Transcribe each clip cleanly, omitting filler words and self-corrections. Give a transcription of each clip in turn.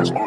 Hello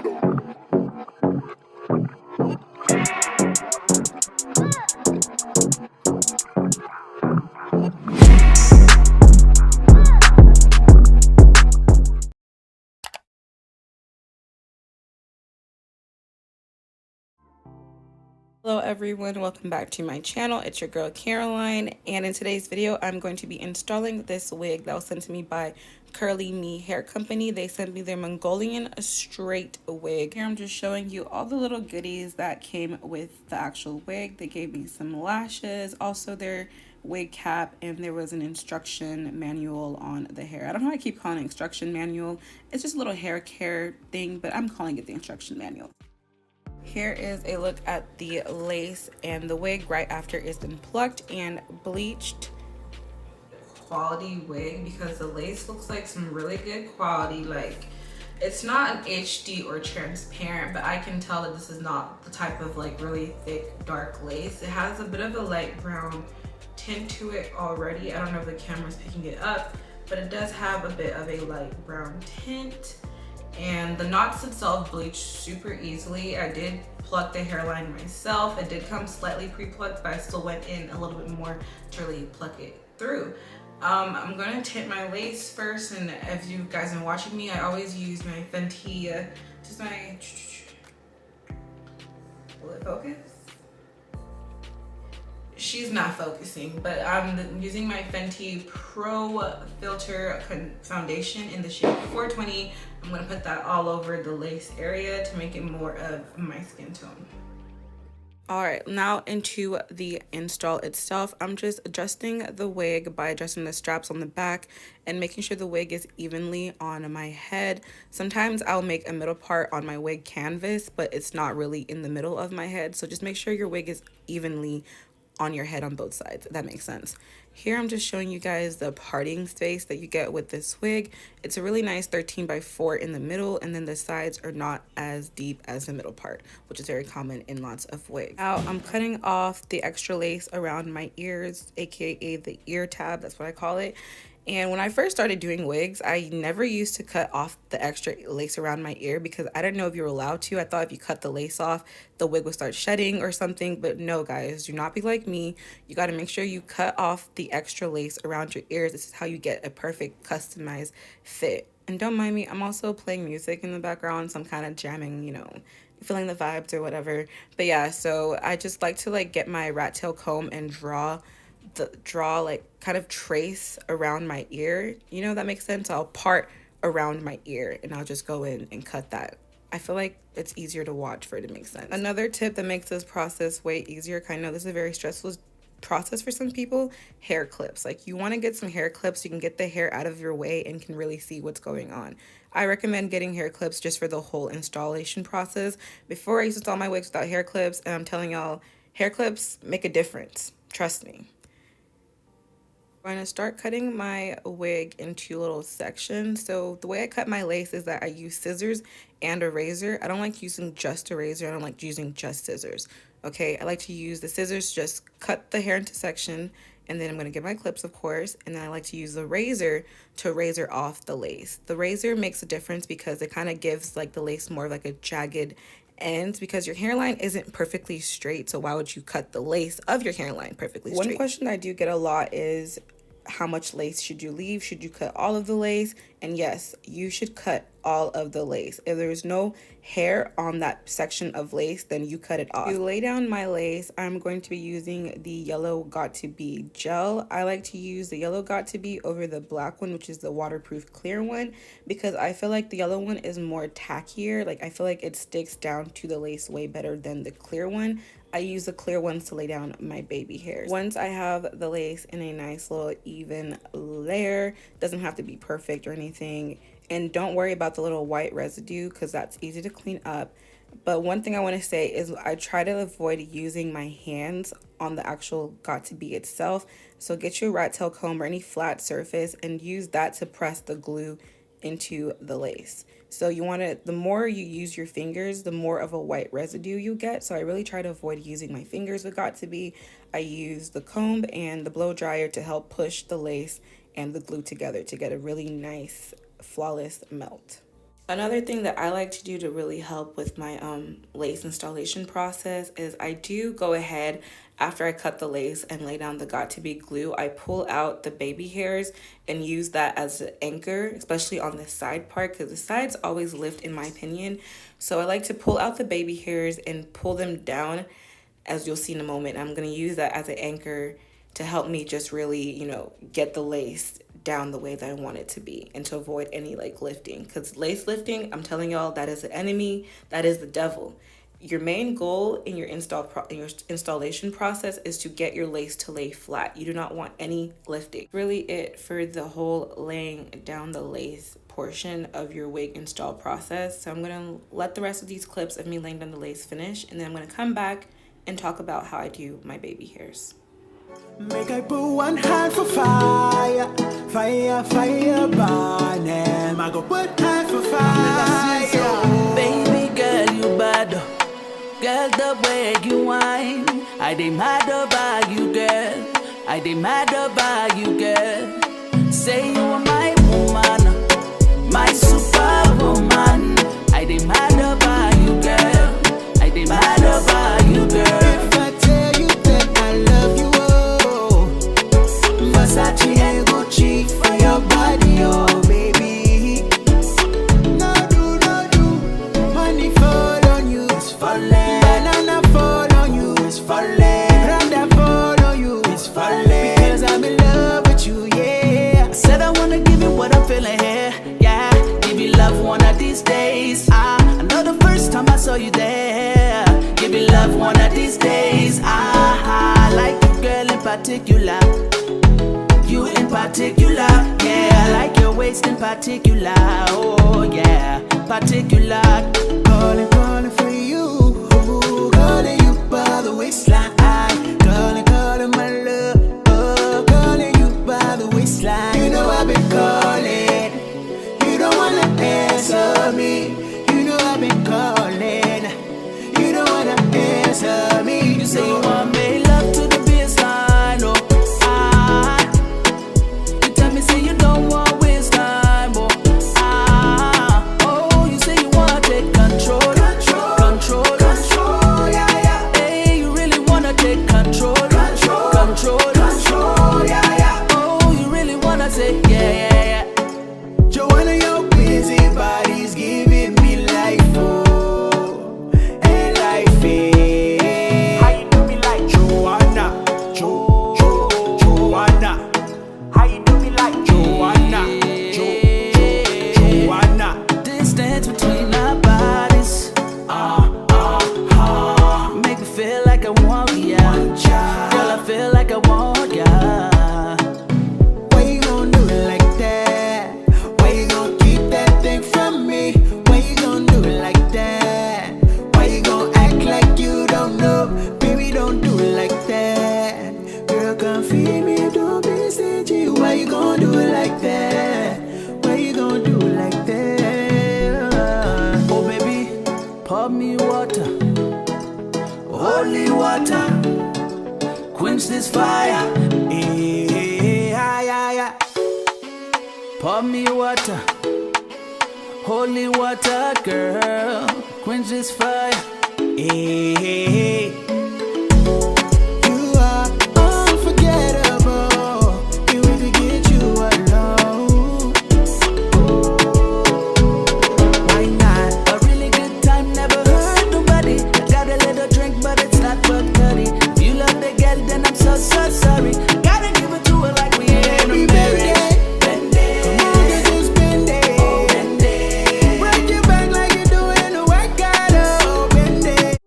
everyone, welcome back to my channel. It's your girl Caroline, and in today's video I'm going to be installing this wig that was sent to me by CurlyMe hair company. They sent me their Mongolian straight wig. Here I'm just showing you all the little goodies that came with the actual wig. They gave me some lashes, also their wig cap, and there was an instruction manual on the hair. I don't know why I keep calling it instruction manual. It's just a little hair care thing, but I'm calling it the instruction manual. Here is a look at the lace and the wig right after it's been plucked and bleached. Quality wig, because the lace looks like some really good quality. Like, it's not an HD or transparent, but I can tell that this is not the type of like really thick dark lace. It has a bit of a light brown tint to it already. I don't know if the camera's picking it up, but it does have a bit of a light brown tint. And the knots itself bleached super easily. I did pluck the hairline myself. It did come slightly pre-plucked, but I still went in a little bit more to really pluck it through. I'm gonna tint my lace first, and if you guys have been watching me, I always use my Fenty, just my, will it focus? She's not focusing, but I'm using my Fenty Pro Filter foundation in the shade 420. I'm gonna put that all over the lace area to make it more of my skin tone. All right, now into the install itself. I'm just adjusting the wig by adjusting the straps on the back and making sure the wig is evenly on my head. Sometimes I'll make a middle part on my wig canvas, but it's not really in the middle of my head. So just make sure your wig is evenly on your head on both sides, if that makes sense. Here I'm just showing you guys the parting space that you get with this wig. It's a really nice 13x4 in the middle, and then the sides are not as deep as the middle part, which is very common in lots of wigs. Now I'm cutting off the extra lace around my ears, aka the ear tab, that's what I call it. And when I first started doing wigs, I never used to cut off the extra lace around my ear because I didn't know if you were allowed to. I thought if you cut the lace off, the wig would start shedding or something. But no, guys, do not be like me. You got to make sure you cut off the extra lace around your ears. This is how you get a perfect customized fit. And don't mind me, I'm also playing music in the background, so I'm kind of jamming, you know, feeling the vibes or whatever. But yeah, so I just like to like get my rat tail comb and draw like kind of trace around my ear, you know, that makes sense. I'll part around my ear and I'll just go in and cut that. I feel like it's easier to watch for it to make sense. Another tip that makes this process way easier, I know this is a very stressful process for some people, hair clips. Like, you want to get some hair clips so you can get the hair out of your way and can really see what's going on. I recommend getting hair clips just for the whole installation process. Before, I used to install my wigs without hair clips, and I'm telling y'all, hair clips make a difference, trust me. I'm going to start cutting my wig into little sections. So the way I cut my lace is that I use scissors and a razor. I don't like using just a razor. I don't like using just scissors. Okay, I like to use the scissors, just cut the hair into section, and then I'm going to get my clips, of course, and then I like to use the razor to razor off the lace. The razor makes a difference because it kind of gives like the lace more of like a jagged ends, because your hairline isn't perfectly straight, so why would you cut the lace of your hairline perfectly straight? One question I do get a lot is, how much lace should you leave? Should you cut all of the lace? And yes, you should cut all of the lace. If there's no hair on that section of lace, then you cut it off. To lay down my lace, I'm going to be using the yellow Got To Be gel. I like to use the yellow Got To Be over the black one, which is the waterproof clear one, because I feel like the yellow one is more tackier. Like, I feel like it sticks down to the lace way better than the clear one. I use the clear ones to lay down my baby hairs. Once I have the lace in a nice little even layer, doesn't have to be perfect or anything, and don't worry about the little white residue because that's easy to clean up. But one thing I want to say is I try to avoid using my hands on the actual Got To Be itself. So get your rat tail comb or any flat surface and use that to press the glue into the lace. So you want to, the more you use your fingers, the more of a white residue you get. So I really try to avoid using my fingers with Got To Be. I use the comb and the blow dryer to help push the lace and the glue together to get a really nice, flawless melt. Another thing that I like to do to really help with my lace installation process is I do go ahead after I cut the lace and lay down the got-to-be glue. I pull out the baby hairs and use that as an anchor, especially on the side part, because the sides always lift in my opinion. So I like to pull out the baby hairs and pull them down, as you'll see in a moment. I'm going to use that as an anchor to help me just really, get the lace down the way that I want it to be and to avoid any like lifting. Because lace lifting, I'm telling y'all, that is the enemy, that is the devil. Your main goal in your installation process is to get your lace to lay flat. You do not want any lifting. Really it for the whole laying down the lace portion of your wig install process. So I'm gonna let the rest of these clips of me laying down the lace finish, and then I'm gonna come back and talk about how I do my baby hairs. Make I put one hand for fire, fire, fire burn them. I go put hand for fire. Baby girl, you bad. Girl, the way you whine, I demand about you, girl. I demand about you, girl. Say you are my woman, my superwoman. I demand about you, girl. I demand about you, girl. If I tell you that I love you, Versace and Gucci for your body, oh baby. No do, money fall on you, it's falling. Banana fall on you, it's falling. Branda fall on you, it's falling. Because I'm in love with you, yeah. I said I wanna give you what I'm feeling here, yeah. Give you love one of these days. I know the first time I saw you there. Give you love one of these days. I like you, girl, in particular. You in particular, yeah. I like your waist in particular, oh yeah, particular. Calling for you, calling you by the waistline. Calling my love, oh, calling you by the waistline. You know I've been calling, you don't wanna answer me. You know I've been calling, you don't wanna answer me. You say you want me love to the baseline, oh. Say you don't want waste time, oh, oh, you say you want to take control, yeah, yeah. Hey, you really wanna take control, yeah, yeah. Oh, you really wanna say, yeah. Joanna, your busy body's giving me life, oh, and life is. How you do me like Joanna, Joanna? How you do me like Joanna, Joanna? Distance between our bodies, make me feel like I want ya. Girl, I feel like I want ya. Why you gon' do it like that? Why you gon' keep that thing from me? Why you gon' do it like that? Why you gon' act like you don't know? Baby, don't do it like that. Girl, come feed me, don't be stingy. Why you gon' do it like that? Why you gon' do it like that? Oh baby, pour me water, holy water, quench this fire. Yeah. Pour me water, holy water, girl, quench this fire. You are unforgettable. Can't wait to get you alone. Why not? A really good time never hurt nobody. I got a little drink, but it's not Bacardi. If you love the girl, then I'm so sorry. Gotta give it to her like we ain't no married. Bend it. Come on, girl, just bend it. Oh, bend it. Break your back like you're doing a workout. Oh, bend it.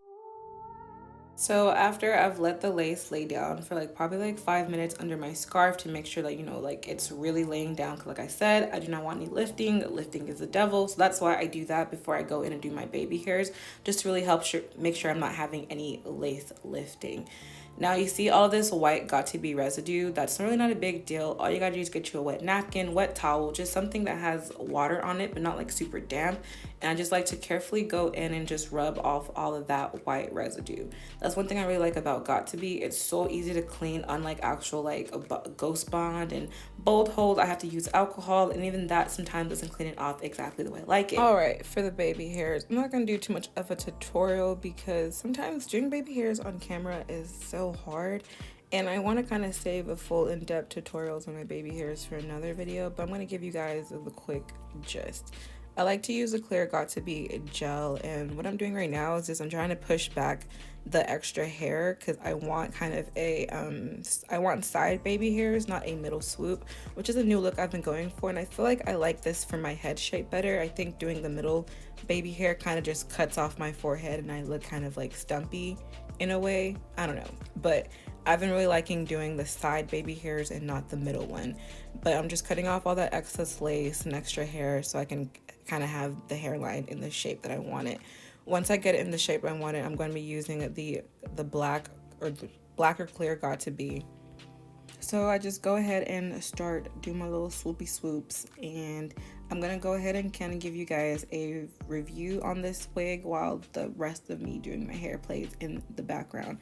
So after I've let the lace lay down for probably 5 minutes under my scarf to make sure that, it's really laying down. Because like I said, I do not want any lifting. Lifting is the devil. So that's why I do that before I go in and do my baby hairs, just to really help make sure I'm not having any lace lifting. Now you see all this white got to be residue. That's really not a big deal. All you gotta do is get you a wet napkin, wet towel, just something that has water on it but not like super damp. And I just like to carefully go in and just rub off all of that white residue. That's one thing I really like about got to be. It's so easy to clean, unlike actual like a Ghost Bond and Bold Hold. I have to use alcohol, and even that sometimes doesn't clean it off exactly the way I like it. All right, for the baby hairs, I'm not gonna do too much of a tutorial because sometimes doing baby hairs on camera is so hard, and I want to kind of save a full in-depth tutorials on my baby hairs for another video, but I'm going to give you guys the quick gist. I like to use the clear got to be gel, and what I'm doing right now is I'm trying to push back the extra hair because I want kind of a I want side baby hairs, not a middle swoop, which is a new look I've been going for, and I feel like I like this for my head shape better. I think doing the middle baby hair kind of just cuts off my forehead and I look kind of like stumpy in a way. I don't know, but I've been really liking doing the side baby hairs and not the middle one. But I'm just cutting off all that excess lace and extra hair so I can kind of have the hairline in the shape that I want it. Once I get it in the shape I want it, I'm going to be using the black or clear got to be. So I just go ahead and start doing my little swoopy swoops, and I'm gonna go ahead and kind of give you guys a review on this wig while the rest of me doing my hair plays in the background.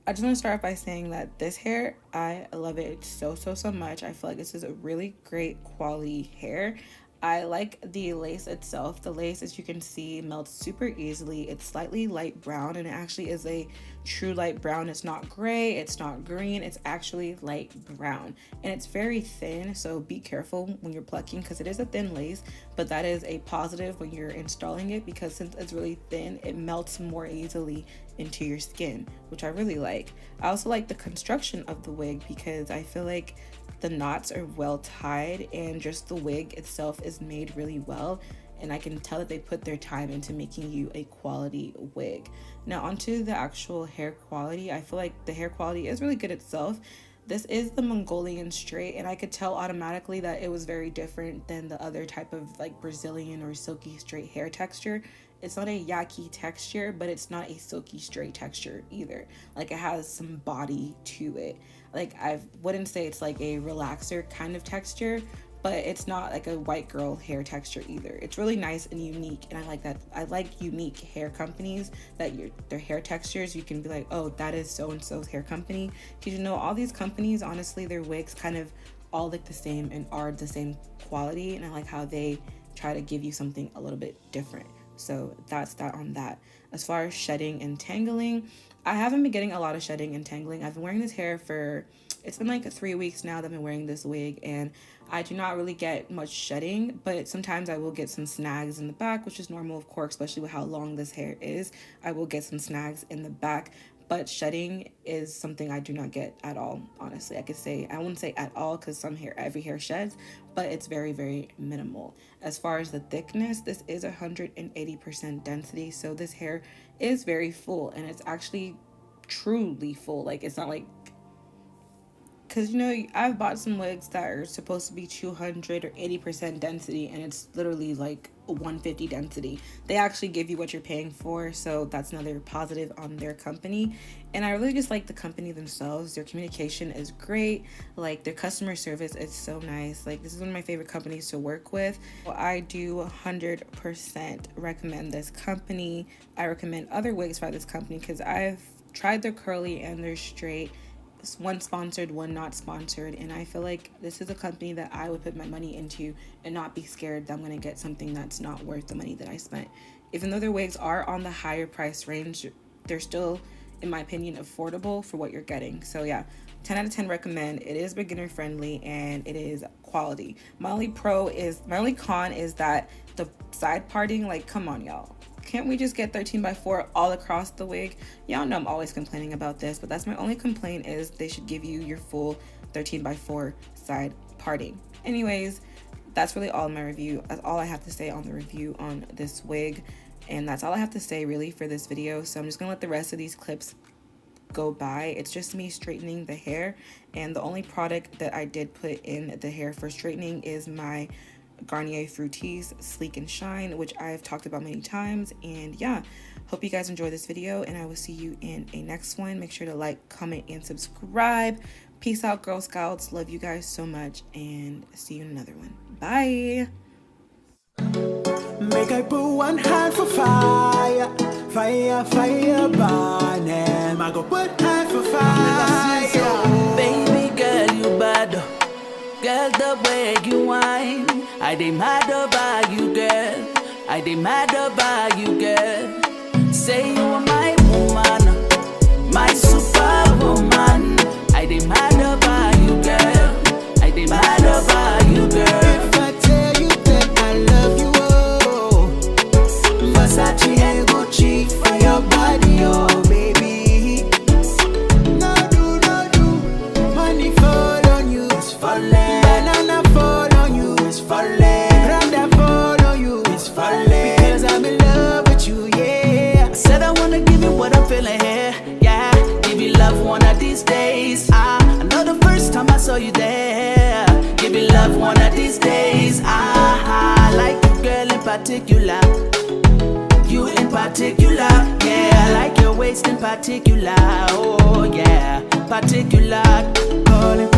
I just want to start off by saying that this hair, I love it so much. I feel like this is a really great quality hair. I like the lace itself. The lace, as you can see, melts super easily. It's slightly light brown, and it actually is a true light brown. It's not gray, it's not green, it's actually light brown, and it's very thin, so be careful when you're plucking because it is a thin lace, but that is a positive when you're installing it because since it's really thin, it melts more easily into your skin, which I really like. I also like the construction of the wig because I feel like the knots are well tied and just the wig itself is made really well, and I can tell that they put their time into making you a quality wig. Now onto the actual hair quality. I feel like the hair quality is really good itself. This is the Mongolian straight, and I could tell automatically that it was very different than the other type of like Brazilian or silky straight hair texture. It's not a yucky texture, but it's not a silky straight texture either. Like it has some body to it. Like I wouldn't say it's like a relaxer kind of texture, but it's not like a white girl hair texture either. It's really nice and unique, and I like that. I like unique hair companies that their hair textures, you can be like, oh, that is so and so's hair company. Because you know, all these companies, honestly, their wigs kind of all look the same and are the same quality, and I like how they try to give you something a little bit different. So that's that on that. As far as shedding and tangling, I haven't been getting a lot of shedding and tangling. I've been wearing this hair for, it's been like 3 weeks now that I've been wearing this wig, and I do not really get much shedding, but sometimes I will get some snags in the back, which is normal, of course, especially with how long this hair is. I will get some snags in the back, but shedding is something I do not get at all, honestly. I wouldn't say at all because every hair sheds, but it's very minimal. As far as the thickness, this is 180% density, so this hair is very full, and it's actually truly full. Like it's not like, because you know, I've bought some wigs that are supposed to be 200 or 80% density, and it's literally like 150 density. They actually give you what you're paying for, so that's another positive on their company. And I really just like the company themselves. Their communication is great. Like their customer service is so nice. Like this is one of my favorite companies to work with. Well, I do 100% recommend this company. I recommend other wigs by this company because I've tried their curly and their straight. One sponsored, one not sponsored, and I feel like this is a company that I would put my money into and not be scared that I'm going to get something that's not worth the money that I spent. Even though their wigs are on the higher price range, they're still, in my opinion, affordable for what you're getting. So yeah, 10 out of 10 recommend. It is beginner friendly and it is quality. My only con is that the side parting, like, come on y'all. Can't we just get 13x4 all across the wig? Y'all know I'm always complaining about this, but that's my only complaint, is they should give you your full 13x4 side parting. Anyways, that's really all in my review. That's all I have to say on the review on this wig, and that's all I have to say really for this video. So I'm just gonna let the rest of these clips go by. It's just me straightening the hair, and the only product that I did put in the hair for straightening is my Garnier Fructis Sleek and Shine, which I've talked about many times. And yeah, hope you guys enjoy this video, and I will see you in a next one. Make sure to like, comment, and subscribe. Peace out, Girl Scouts. Love you guys so much, and see you in another one. Bye. Make I put one hand for fire, fire, fire burning. I go put hand for fire. Baby girl, you bad. Girl, the way you whine, I demand about you, girl. I demand about you, girl. Say you are my woman, my superwoman. I demand about you, girl. I demand about you, girl. If I tell you that I love you, oh, Versace and Gucci for your body, oh baby. No do, money fall on you, it's falling. Banana fall on you, it's falling. Randa fall on you, it's falling. Because I'm in love with you, yeah. I said I wanna give you what I'm feeling here, yeah. Give you love one of these days. I know the first time I saw you there. Give you love one of these days. I like you, girl, in particular. You in particular, yeah. I like your waist in particular. Oh yeah, particular. All in